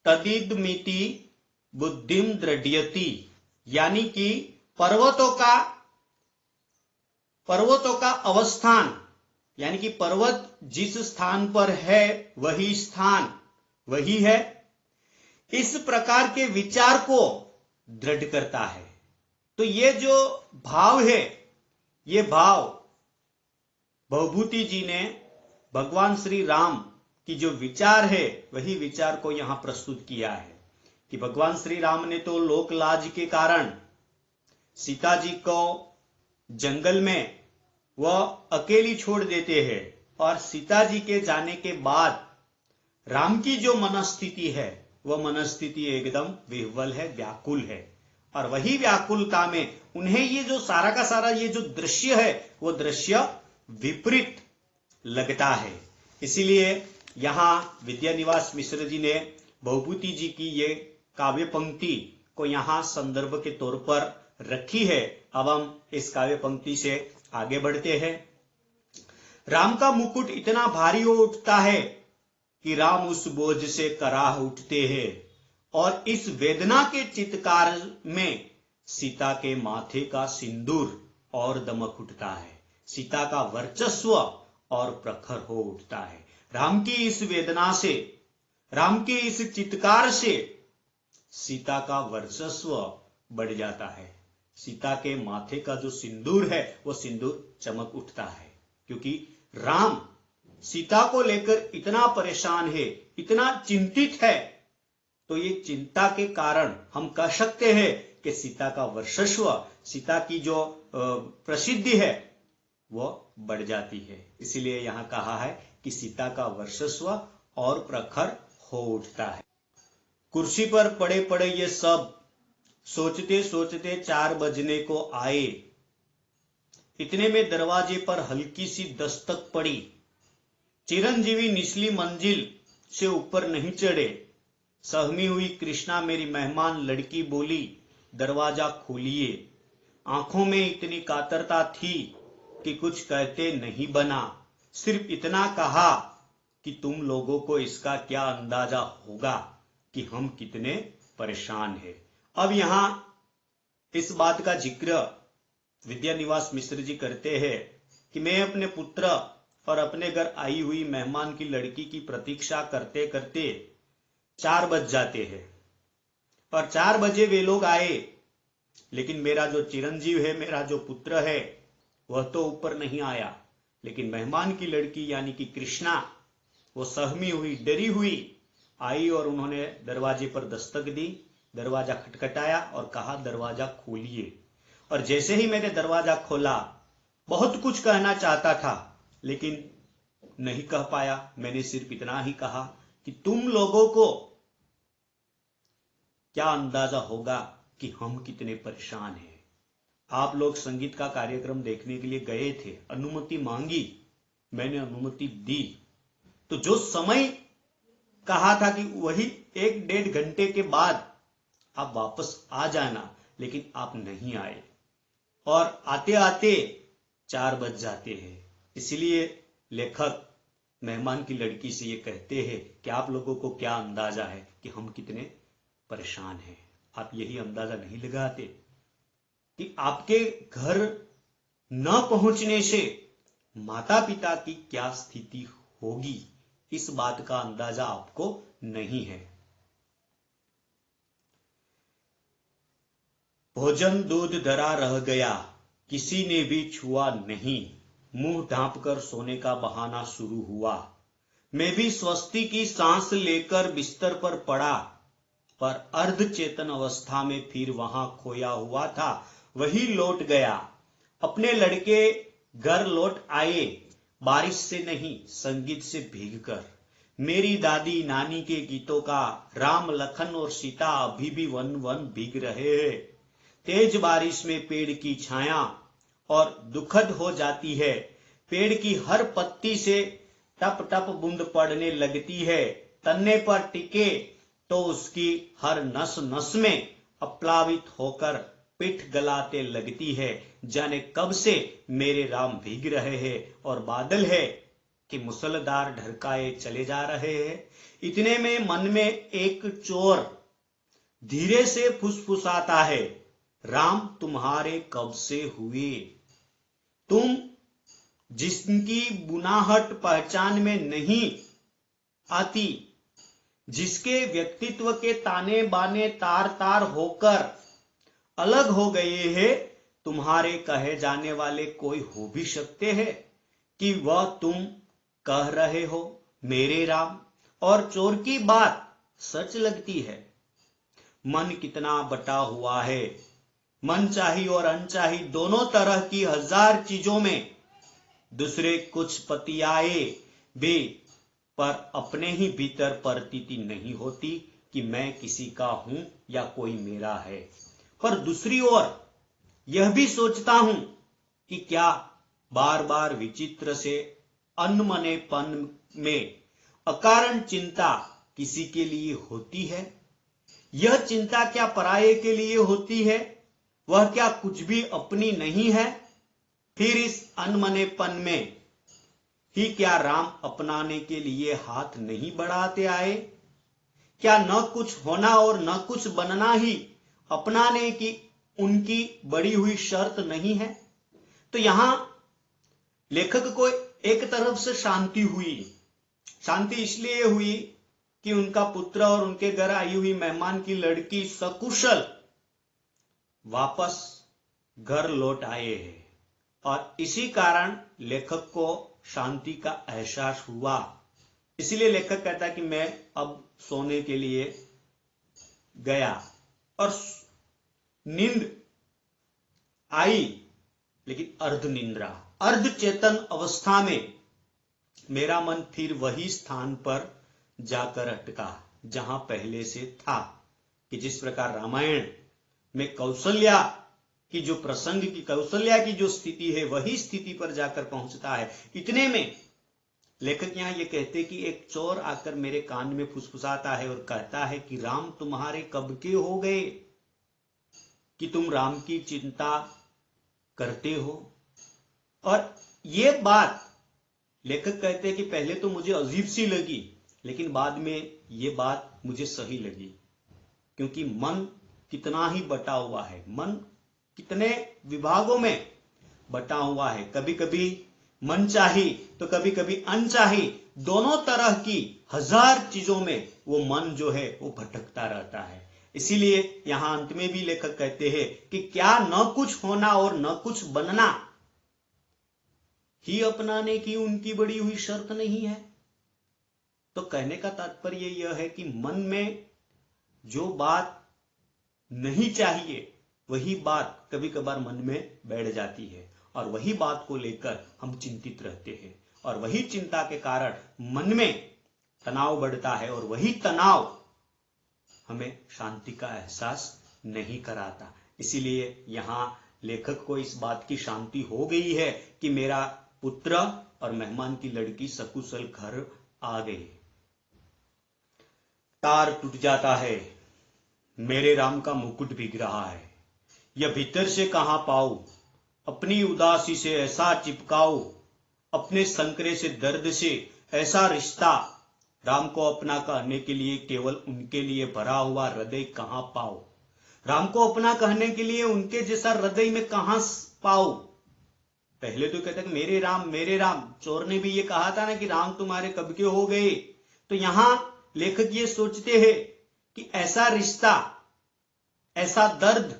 तदिदमिति बुद्धिम दृढ़यति, यानी कि पर्वतों का अवस्थान, यानी कि पर्वत जिस स्थान पर है वही स्थान वही है, इस प्रकार के विचार को दृढ़ करता है। तो ये जो भाव है, ये भाव भवभूति जी ने भगवान श्री राम की जो विचार है वही विचार को यहां प्रस्तुत किया है कि भगवान श्री राम ने तो लोक लाज के कारण सीता जी को जंगल में वह अकेली छोड़ देते हैं, और सीता जी के जाने के बाद राम की जो मनस्थिति है वह मनस्थिति एकदम विह्वल है, व्याकुल है, और वही व्याकुलता में उन्हें ये जो सारा का सारा ये जो दृश्य है वो दृश्य विपरीत लगता है। इसीलिए यहां विद्यानिवास मिश्र जी ने भवभूति जी की ये काव्य पंक्ति को यहां संदर्भ के तौर पर रखी है। अब हम इस काव्य पंक्ति से आगे बढ़ते हैं। राम का मुकुट इतना भारी हो उठता है कि राम उस बोझ से कराह उठते हैं, और इस वेदना के चित्कार में सीता के माथे का सिंदूर और दमक उठता है, सीता का वर्चस्व और प्रखर हो उठता है। राम की इस वेदना से, राम के इस चित्कार से सीता का वर्चस्व बढ़ जाता है। सीता के माथे का जो सिंदूर है वो सिंदूर चमक उठता है, क्योंकि राम सीता को लेकर इतना परेशान है, इतना चिंतित है, तो ये चिंता के कारण हम कह सकते हैं कि सीता का वर्चस्व, सीता की जो प्रसिद्धि है वो बढ़ जाती है। इसीलिए यहां कहा है कि सीता का वर्चस्व और प्रखर हो उठता है। कुर्सी पर पड़े पड़े ये सब सोचते सोचते 4 बजने को आए। इतने में दरवाजे पर हल्की सी दस्तक पड़ी। चिरंजीवी निचली मंजिल से ऊपर नहीं चढ़े। सहमी हुई कृष्णा मेरी मेहमान लड़की बोली, दरवाजा खोलिए। आंखों में इतनी कातरता थी कि कुछ कहते नहीं बना, सिर्फ इतना कहा कि तुम लोगों को इसका क्या अंदाजा होगा कि हम कितने परेशान हैं। अब यहां इस बात का जिक्र विद्यानिवास मिश्र जी करते हैं कि मैं अपने पुत्र और अपने घर आई हुई मेहमान की लड़की की प्रतीक्षा करते करते 4 बज जाते हैं, और 4 बजे वे लोग आए, लेकिन मेरा जो चिरंजीव है, मेरा जो पुत्र है, वह तो ऊपर नहीं आया। लेकिन मेहमान की लड़की यानी कि कृष्णा, वो सहमी हुई, डरी हुई आई और उन्होंने दरवाजे पर दस्तक दी। दरवाजा खटखटाया और कहा, दरवाजा खोलिए। और जैसे ही मैंने दरवाजा खोला, बहुत कुछ कहना चाहता था लेकिन नहीं कह पाया। मैंने सिर्फ इतना ही कहा कि तुम लोगों को क्या अंदाजा होगा कि हम कितने परेशान हैं। आप लोग संगीत का कार्यक्रम देखने के लिए गए थे, अनुमति मांगी, मैंने अनुमति दी, तो जो समय कहा था कि वही 1-1.5 घंटे के बाद आप वापस आ जाना, लेकिन आप नहीं आए, और आते आते 4 बज जाते हैं। इसलिए लेखक मेहमान की लड़की से ये कहते हैं कि आप लोगों को क्या अंदाजा है कि हम कितने परेशान हैं। आप यही अंदाजा नहीं लगाते कि आपके घर न पहुंचने से माता पिता की क्या स्थिति होगी, इस बात का अंदाजा आपको नहीं है। भोजन दूध धरा रह गया, किसी ने भी छुआ नहीं, मुंह ढांपकर सोने का बहाना शुरू हुआ। मैं भी स्वस्ति की सांस लेकर बिस्तर पर पड़ा, पर अर्ध चेतन अवस्था में फिर वहां खोया हुआ था वही लौट गया। अपने लड़के घर लौट आए, बारिश से नहीं संगीत से भीगकर। मेरी दादी नानी के गीतों का राम लखन और सीता अभी भी वन वन भीग रहे हैं। तेज बारिश में पेड़ की छाया और दुखद हो जाती है। पेड़ की हर पत्ती से टप टप बूंद पड़ने लगती है। तन्ने पर टिके तो उसकी हर नस नस में अप्लावित होकर पिठ गलाते लगती है। जाने कब से मेरे राम भीग रहे हैं और बादल है कि मुसलधार ढरकाए चले जा रहे हैं। इतने में मन में एक चोर धीरे से फुसफुसाता है, राम तुम्हारे कब से हुए? तुम जिसकी बुनाहट पहचान में नहीं आती, जिसके व्यक्तित्व के ताने बाने तार तार होकर अलग हो गए हैं, तुम्हारे कहे जाने वाले कोई हो भी सकते हैं कि वह तुम कह रहे हो मेरे राम? और चोर की बात सच लगती है। मन कितना बटा हुआ है, मन चाही और अनचाही दोनों तरह की हजार चीजों में दूसरे कुछ पतियाए भी, पर अपने ही भीतर प्रतीति नहीं होती कि मैं किसी का हूं या कोई मेरा है। पर दूसरी ओर यह भी सोचता हूं कि क्या बार बार विचित्र से अनमनेपन में अकारण चिंता किसी के लिए होती है? यह चिंता क्या पराये के लिए होती है? वह क्या कुछ भी अपनी नहीं है? फिर इस अनमनेपन में ही क्या राम अपनाने के लिए हाथ नहीं बढ़ाते आए? क्या न कुछ होना और न कुछ बनना ही अपनाने की उनकी बड़ी हुई शर्त नहीं है? तो यहां लेखक को एक तरफ से शांति हुई। शांति इसलिए हुई कि उनका पुत्र और उनके घर आई हुई मेहमान की लड़की सकुशल वापस घर लौट आए हैं, और इसी कारण लेखक को शांति का एहसास हुआ। इसलिए लेखक कहता है कि मैं अब सोने के लिए गया और नींद आई, लेकिन अर्ध निंद्रा, अर्ध चेतन अवस्था में मेरा मन फिर वही स्थान पर जाकर अटका जहां पहले से था। कि जिस प्रकार रामायण में कौशल्या की जो प्रसंग की कौशल्या की जो स्थिति है वही स्थिति पर जाकर पहुंचता है। इतने में लेखक यहां ये कहते कि एक चोर आकर मेरे कान में फुसफुसाता है और कहता है कि राम तुम्हारे कब के हो गए कि तुम राम की चिंता करते हो? और ये बात लेखक कहते हैं कि पहले तो मुझे अजीब सी लगी, लेकिन बाद में ये बात मुझे सही लगी, क्योंकि मन कितना ही बटा हुआ है, मन कितने विभागों में बटा हुआ है। कभी कभी मन चाही तो कभी कभी अनचाही, दोनों तरह की हजार चीजों में वो मन जो है वो भटकता रहता है। इसीलिए यहां अंत में भी लेखक कहते हैं कि क्या न कुछ होना और न कुछ बनना ही अपनाने की उनकी बड़ी हुई शर्त नहीं है? तो कहने का तात्पर्य यह है कि मन में जो बात नहीं चाहिए वही बात कभी कभार मन में बैठ जाती है, और वही बात को लेकर हम चिंतित रहते हैं, और वही चिंता के कारण मन में तनाव बढ़ता है, और वही तनाव हमें शांति का एहसास नहीं कराता। इसीलिए यहां लेखक को इस बात की शांति हो गई है कि मेरा पुत्र और मेहमान की लड़की सकुशल घर आ गए। तार टूट जाता है, मेरे राम का मुकुट भीग रहा है, यह भीतर से कहां पाऊं? अपनी उदासी से ऐसा चिपकाओ, अपने संकरे से दर्द से ऐसा रिश्ता, राम को अपना कहने के लिए केवल उनके लिए भरा हुआ हृदय कहां पाओ? राम को अपना कहने के लिए उनके जैसा हृदय में कहां पाओ? पहले तो कहता कि मेरे राम, चोर ने भी ये कहा था ना कि राम तुम्हारे कब के हो गए। तो यहां लेखक ये सोचते हैं कि ऐसा रिश्ता, ऐसा दर्द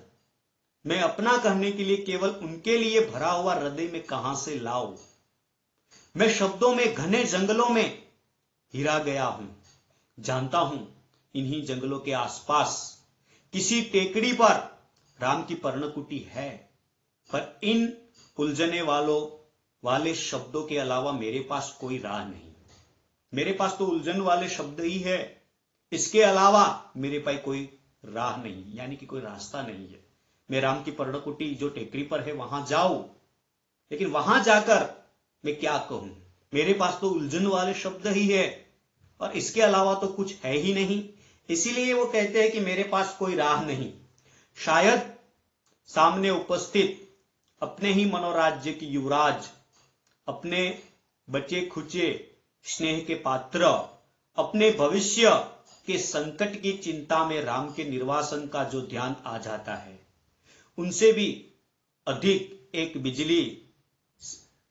मैं अपना करने के लिए केवल उनके लिए भरा हुआ हृदय में कहां से लाऊं। मैं शब्दों में, घने जंगलों में हिरा गया हूं। जानता हूं इन्हीं जंगलों के आसपास किसी टेकड़ी पर राम की पर्णकुटी है, पर इन उलझने वाले शब्दों के अलावा मेरे पास कोई राह नहीं। मेरे पास तो उलझन वाले शब्द ही है, इसके अलावा मेरे पास कोई राह नहीं, यानी कि कोई रास्ता नहीं है। मैं राम की पर्णकुटी जो टेकरी पर है वहां जाऊं, लेकिन वहां जाकर मैं क्या कहूं? मेरे पास तो उलझन वाले शब्द ही है और इसके अलावा तो कुछ है ही नहीं। इसीलिए वो कहते हैं कि मेरे पास कोई राह नहीं। शायद सामने उपस्थित अपने ही मनोराज्य की युवराज, अपने बचे खुचे स्नेह के पात्र, अपने भविष्य के संकट की चिंता में राम के निर्वासन का जो ध्यान आ जाता है, उनसे भी अधिक एक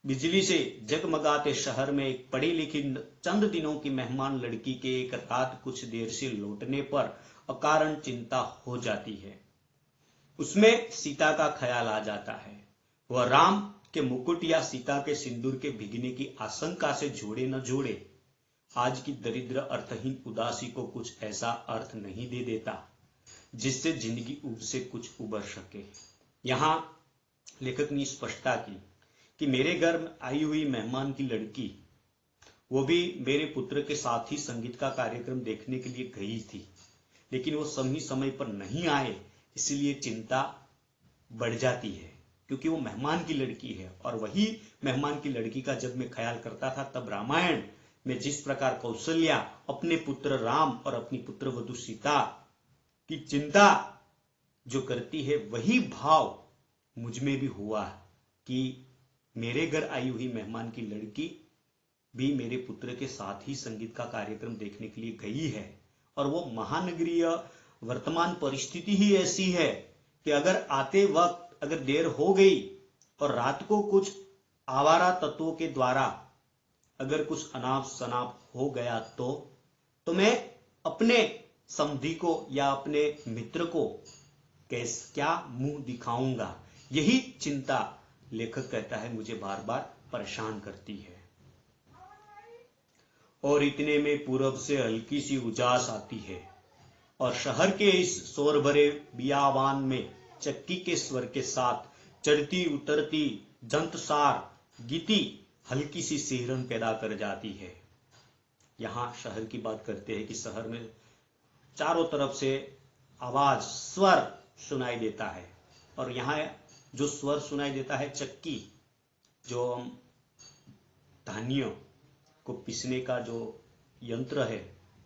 बिजली से जगमगाते शहर में एक पढ़ी लिखी चंद दिनों की मेहमान लड़की के एक रात कुछ देर से लौटने पर अकारण चिंता हो जाती है। उसमें सीता का ख्याल आ जाता है। वह राम के मुकुट या सीता के सिंदूर के भीगने की आशंका से जोड़े न जोड़े, आज की दरिद्र अर्थहीन उदासी को कुछ ऐसा अर्थ नहीं दे देता जिससे जिंदगी से कुछ उबर सके। यहां लेखक ने स्पष्टता की कि मेरे घर में आई हुई मेहमान की लड़की, वो भी मेरे पुत्र के साथ ही संगीत का कार्यक्रम देखने के लिए गई थी, लेकिन वो सही समय पर नहीं आए, इसलिए चिंता बढ़ जाती है, क्योंकि वो मेहमान की लड़की है। और वही मेहमान की लड़की का जब मैं ख्याल करता था, तब रामायण में जिस प्रकार कौशल्या अपने पुत्र राम और अपनी पुत्र वधू सीता की चिंता जो करती है, वही भाव मुझ में भी हुआ कि मेरे घर आई हुई मेहमान की लड़की भी मेरे पुत्र के साथ ही संगीत का कार्यक्रम देखने के लिए गई है। और वो महानगरीय वर्तमान परिस्थिति ही ऐसी है कि अगर आते वक्त अगर देर हो गई और रात को कुछ आवारा तत्वों के द्वारा अगर कुछ अनाप शनाप हो गया तो मैं अपने समधी को या अपने मित्र को क्या मुंह दिखाऊंगा। यही चिंता लेखक कहता है मुझे बार बार परेशान करती है। और इतने में पूरब से हल्की सी उजास आती है और शहर के इस शोर भरे बियावान में चक्की के स्वर के साथ चढ़ती उतरती जंतसार गीती हल्की सी सिहरन पैदा कर जाती है। यहां शहर की बात करते हैं कि शहर में चारों तरफ से आवाज, स्वर सुनाई देता है, और यहां जो स्वर सुनाई देता है, चक्की, जो हम धान्य को पीसने का जो यंत्र है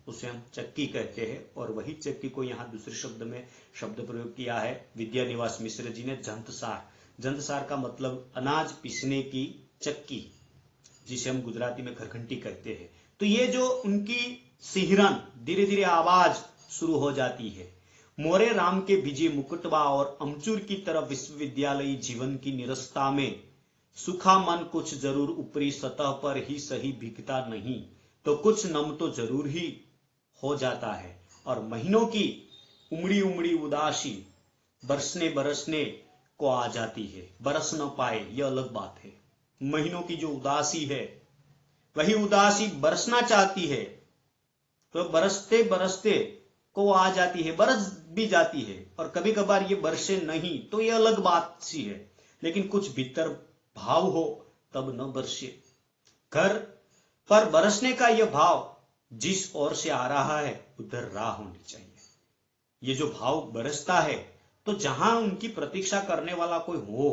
उसे हम चक्की कहते हैं। और वही चक्की को यहाँ दूसरे शब्द में शब्द प्रयोग किया है विद्यानिवास मिश्र जी ने, जंतसार। जंतसार का मतलब अनाज पीसने की चक्की, जिसे हम गुजराती में घरघंटी कहते हैं। तो ये जो उनकी सिहरन, धीरे धीरे आवाज शुरू हो जाती है। मोरे राम के भिजे मुकुटवा और अमचूर की तरफ विश्वविद्यालयी जीवन की निरस्ता में सूखा मन कुछ जरूर ऊपरी सतह पर ही सही भीगता नहीं तो कुछ नम तो जरूर ही हो जाता है। और महीनों की उमड़ी उमड़ी उदासी बरसने बरसने को आ जाती है। बरस न पाए यह अलग बात है। महीनों की जो उदासी है, वही उदासी बरसना चाहती है तो बरसते बरसते को आ जाती है, बरस भी जाती है। और कभी कभार ये बरसे नहीं तो ये अलग बात सी है, लेकिन कुछ भीतर भाव हो तब न बरसे। घर पर बरसने का यह भाव जिस ओर से आ रहा है उधर राह होनी चाहिए। ये जो भाव बरसता है तो जहां उनकी प्रतीक्षा करने वाला कोई हो,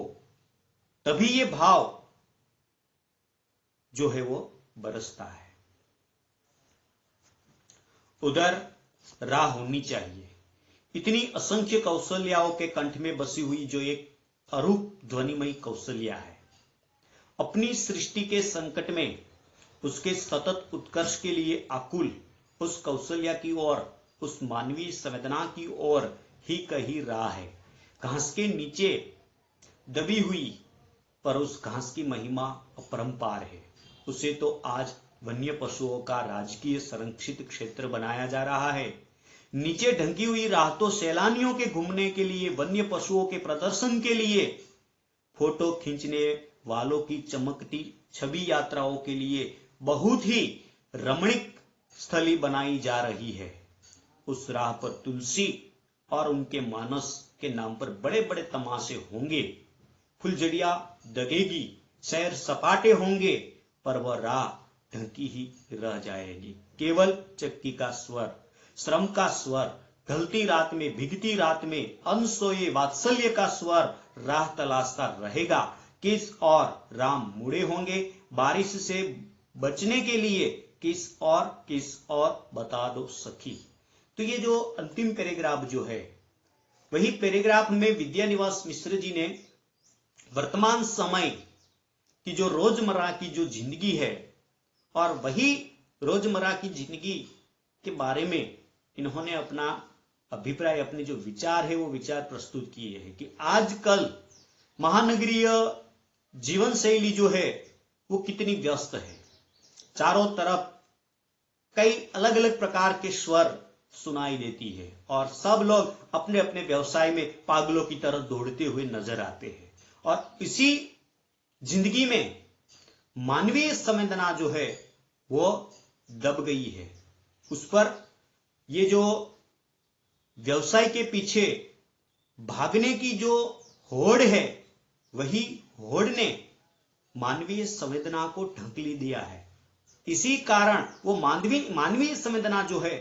तभी ये भाव जो है वो बरसता है। उधर राह होनी चाहिए। इतनी असंख्य कौशल्याओं के कंठ में बसी हुई जो एक अरूप ध्वनिमयी कौशल्या है, अपनी सृष्टि के संकट में उसके सतत उत्कर्ष के लिए आकुल उस कौशल्या की ओर, उस मानवीय संवेदना की ओर ही कही राह है। घास के नीचे दबी हुई पर उस घास की महिमा अपरंपार है। उसे तो आज वन्य पशुओं का राजकीय संरक्षित क्षेत्र बनाया जा रहा है। नीचे ढंकी हुई राह तो सैलानियों के घूमने के लिए, वन्य पशुओं के प्रदर्शन के लिए, फोटो खींचने वालों की चमकती छवि यात्राओं के लिए बहुत ही रमणीक स्थली बनाई जा रही है। उस राह पर तुलसी और उनके मानस के नाम पर बड़े बड़े तमाशे होंगे, फुलझड़ियां दगेगी, सैर सपाटे होंगे, पर वह राह ढंकी ही रह जाएगी। केवल चक्की का स्वर, श्रम का स्वर, ढलती रात में, भीगती रात में अनसोए वात्सल्य का स्वर राह तलाशता रहेगा। किस और राम मुड़े होंगे, बारिश से बचने के लिए किस और बता दो सखी। तो ये जो अंतिम पैराग्राफ जो है, वही पैराग्राफ में विद्यानिवास मिश्र जी ने वर्तमान समय की जो रोजमर्रा की जो जिंदगी है और वही रोजमर्रा की जिंदगी के बारे में इन्होंने अपना अभिप्राय, अपने जो विचार है वो विचार प्रस्तुत किए हैं कि आजकल महानगरीय जीवन शैली जो है वो कितनी व्यस्त है। चारों तरफ कई अलग अलग प्रकार के स्वर सुनाई देती है और सब लोग अपने अपने व्यवसाय में पागलों की तरह दौड़ते हुए नजर आते हैं। और इसी जिंदगी में मानवीय संवेदना जो है वो दब गई है। उस पर ये जो व्यवसाय के पीछे भागने की जो होड़ है, वही होड़ ने मानवीय संवेदना को ढकली दिया है। इसी कारण वो मानवीय संवेदना जो है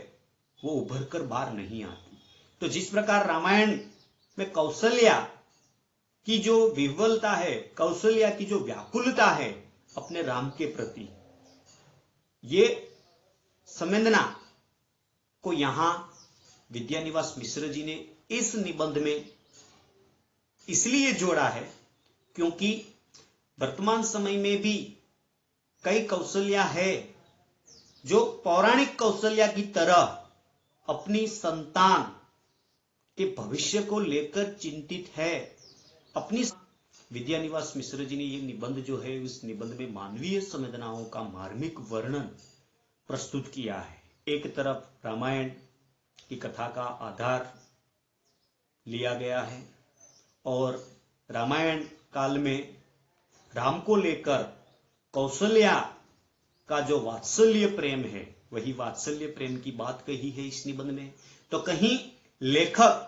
वो उभर कर बाहर नहीं आती। तो जिस प्रकार रामायण में कौशल्या की जो विह्वलता है, कौशल्या की जो व्याकुलता है अपने राम के प्रति, ये संवेदना को यहां विद्यानिवास मिश्र जी ने इस निबंध में इसलिए जोड़ा है क्योंकि वर्तमान समय में भी कई कौशल्या है जो पौराणिक कौशल्या की तरह अपनी संतान के भविष्य को लेकर चिंतित है। अपनी विद्यानिवास मिश्र जी ने ये निबंध जो है, उस निबंध में मानवीय संवेदनाओं का मार्मिक वर्णन प्रस्तुत किया है। एक तरफ रामायण की कथा का आधार लिया गया है और रामायण काल में राम को लेकर कौशल्या का जो वात्सल्य प्रेम है, वही वात्सल्य प्रेम की बात कही है इस निबंध में। तो कहीं लेखक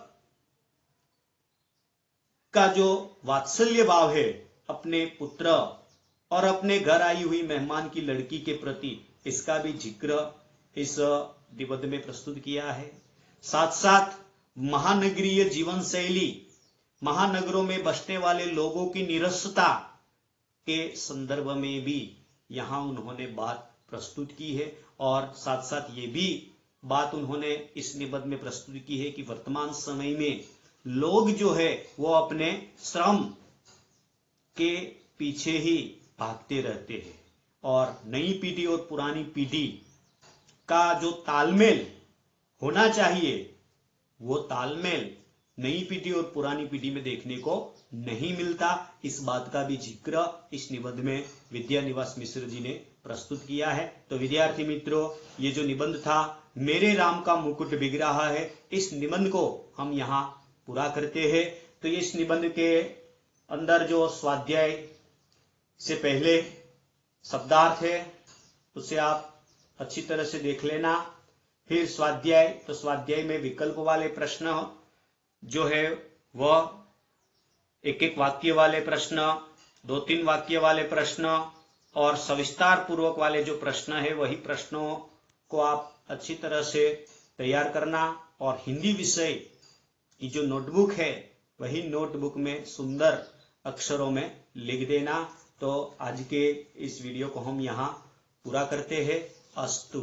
का जो वात्सल्य भाव है अपने पुत्र और अपने घर आई हुई मेहमान की लड़की के प्रति, इसका भी जिक्र इस निबंध में प्रस्तुत किया है। साथ साथ महानगरीय जीवन शैली, महानगरों में बसने वाले लोगों की निरसता के संदर्भ में भी यहां उन्होंने बात प्रस्तुत की है। और साथ साथ ये भी बात उन्होंने इस निबंध में प्रस्तुत की है कि वर्तमान समय में लोग जो है वो अपने श्रम के पीछे ही भागते रहते हैं और नई पीढ़ी और पुरानी पीढ़ी का जो तालमेल होना चाहिए, वो तालमेल नई पीढ़ी और पुरानी पीढ़ी में देखने को नहीं मिलता। इस बात का भी जिक्र इस निबंध में विद्यानिवास मिश्र जी ने प्रस्तुत किया है। तो विद्यार्थी मित्रों, ये जो निबंध था मेरे राम का मुकुट बिग रहा है, इस निबंध को हम यहाँ पूरा करते हैं। तो इस निबंध के अंदर जो स्वाध्याय से पहले शब्दार्थ है उसे आप अच्छी तरह से देख लेना। फिर स्वाध्याय, तो स्वाध्याय में विकल्प वाले प्रश्न जो है वह एक एक वाक्य वाले प्रश्न, 2-3 वाक्य वाले प्रश्न और सविस्तार पूर्वक वाले जो प्रश्न है वही प्रश्नों को आप अच्छी तरह से तैयार करना। और हिंदी विषय की जो नोटबुक है वही नोटबुक में सुंदर अक्षरों में लिख देना। तो आज के इस वीडियो को हम यहाँ पूरा करते हैं। अस्तु।